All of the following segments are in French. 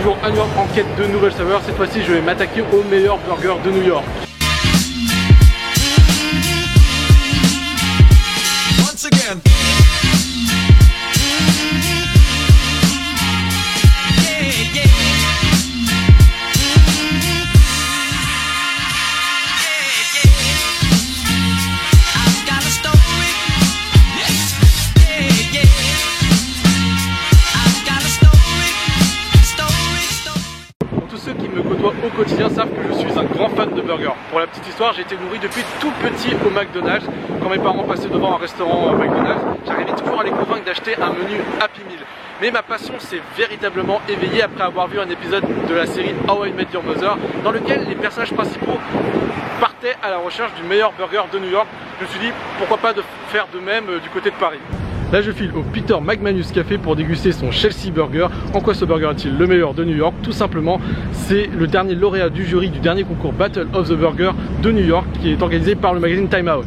toujours à New York en quête de nouvelles saveurs. Cette fois-ci, je vais m'attaquer aux meilleurs burgers de New York. Once again. Au quotidien savent que je suis un grand fan de burgers. Pour la petite histoire, j'ai été nourri depuis tout petit au McDonald's. Quand mes parents passaient devant un restaurant McDonald's, j'arrivais toujours à les convaincre d'acheter un menu Happy Meal. Mais ma passion s'est véritablement éveillée après avoir vu un épisode de la série How I Met Your Mother, dans lequel les personnages principaux partaient à la recherche du meilleur burger de New York. Je me suis dit, pourquoi pas de faire de même du côté de Paris. Là je file au Peter McManus Café pour déguster son Chelsea Burger. En quoi ce burger est-il le meilleur de New York? Tout simplement, c'est le dernier lauréat du jury du dernier concours Battle of the Burger de New York qui est organisé par le magazine Time Out.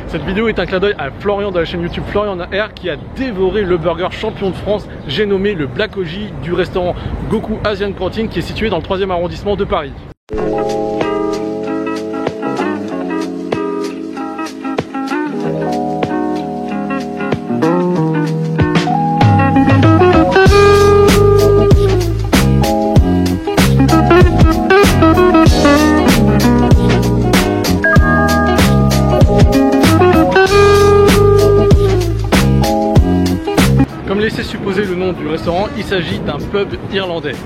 Cette vidéo est un clin d'œil à Florian de la chaîne YouTube Florian R qui a dévoré le burger champion de France, j'ai nommé le Black OG du restaurant Goku Asian Canteen qui est situé dans le 3e arrondissement de Paris. Comme laissé supposer le nom du restaurant, il s'agit d'un pub irlandais.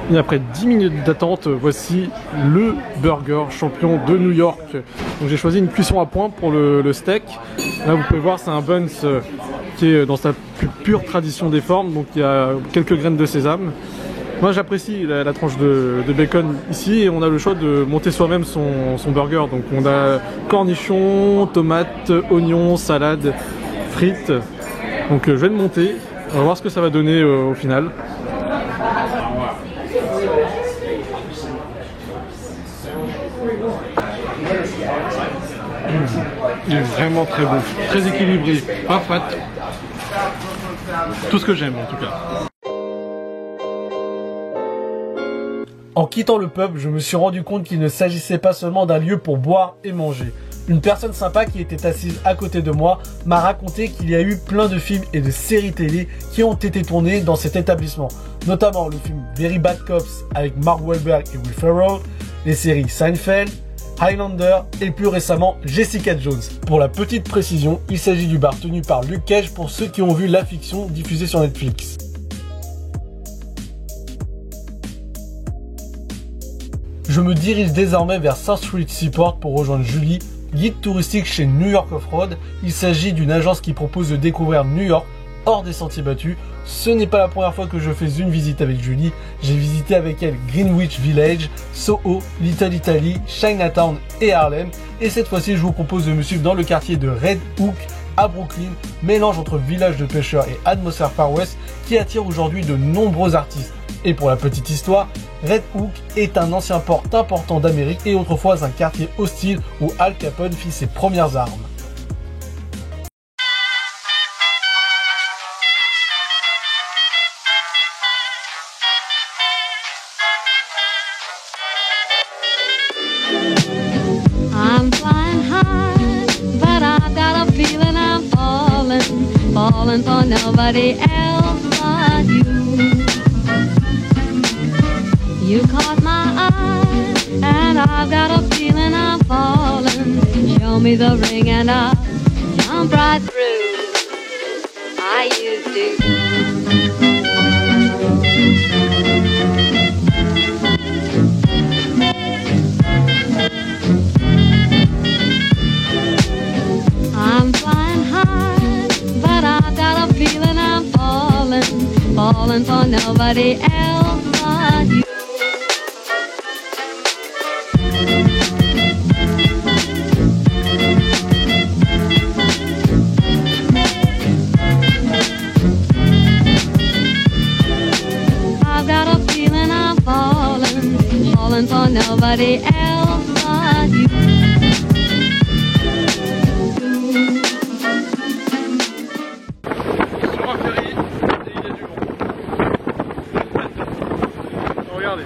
Et après 10 minutes d'attente, voici le burger champion de New York. Donc j'ai choisi une cuisson à point pour le steak. Là vous pouvez voir, c'est un buns qui est dans sa plus pure tradition des formes. Donc il y a quelques graines de sésame. Moi j'apprécie la tranche de bacon ici et on a le choix de monter soi-même son burger. Donc on a cornichons, tomates, oignons, salade, frites. Donc je vais le monter. On va voir ce que ça va donner au final. Il est vraiment très bon, très équilibré, pas fat. Tout ce que j'aime en tout cas. En quittant le pub, je me suis rendu compte qu'il ne s'agissait pas seulement d'un lieu pour boire et manger. Une personne sympa qui était assise à côté de moi m'a raconté qu'il y a eu plein de films et de séries télé qui ont été tournés dans cet établissement. Notamment le film Very Bad Cops avec Mark Wahlberg et Will Ferrell, les séries Seinfeld, Highlander et plus récemment Jessica Jones. Pour la petite précision, il s'agit du bar tenu par Luke Cage pour ceux qui ont vu la fiction diffusée sur Netflix. Je me dirige désormais vers South Street Seaport pour rejoindre Julie, guide touristique chez New York Off-Road. Il s'agit d'une agence qui propose de découvrir New York hors des sentiers battus. Ce n'est pas la première fois que je fais une visite avec Julie. J'ai visité avec elle Greenwich Village, Soho, Little Italy, Chinatown et Harlem. Et cette fois-ci, je vous propose de me suivre dans le quartier de Red Hook à Brooklyn, mélange entre village de pêcheurs et atmosphère Far West qui attire aujourd'hui de nombreux artistes. Et pour la petite histoire, Red Hook est un ancien port important d'Amérique et autrefois un quartier hostile où Al Capone fit ses premières armes. I'm flying high, but I've got a feeling I'm falling for nobody else but you. You caught my eye, and I've got a feeling I'm falling. Show me the ring and I'll jump right through. I used to. I'm flying high, but I've got a feeling I'm falling for nobody else but you. nobody else but you. Sur un ferry, et il y a du vent. Regardez.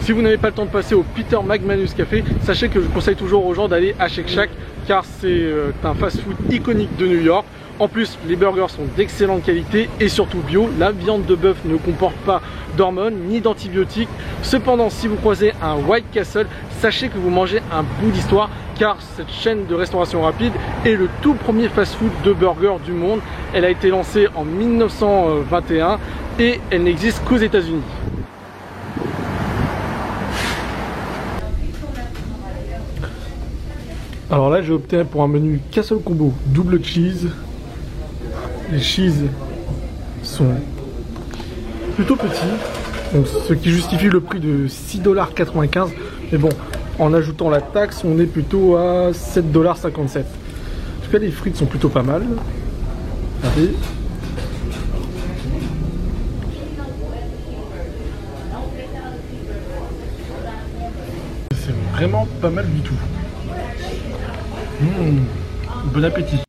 Si vous n'avez pas le temps de passer au Peter McManus Café, sachez que je conseille toujours aux gens d'aller à Shake Shack car c'est un fast-food iconique de New York. En plus, les burgers sont d'excellente qualité et surtout bio. La viande de bœuf ne comporte pas d'hormones ni d'antibiotiques. Cependant, si vous croisez un White Castle, sachez que vous mangez un bout d'histoire car cette chaîne de restauration rapide est le tout premier fast-food de burgers du monde. Elle a été lancée en 1921 et elle n'existe qu'aux États-Unis. Alors là, j'ai opté pour un menu Castle Combo double cheese. Les cheese sont plutôt petits, donc ce qui justifie le prix de 6,95 $. Mais bon, en ajoutant la taxe, on est plutôt à 7,57 $. En tout cas, les frites sont plutôt pas mal. Regardez. C'est vraiment pas mal du tout. Bon appétit.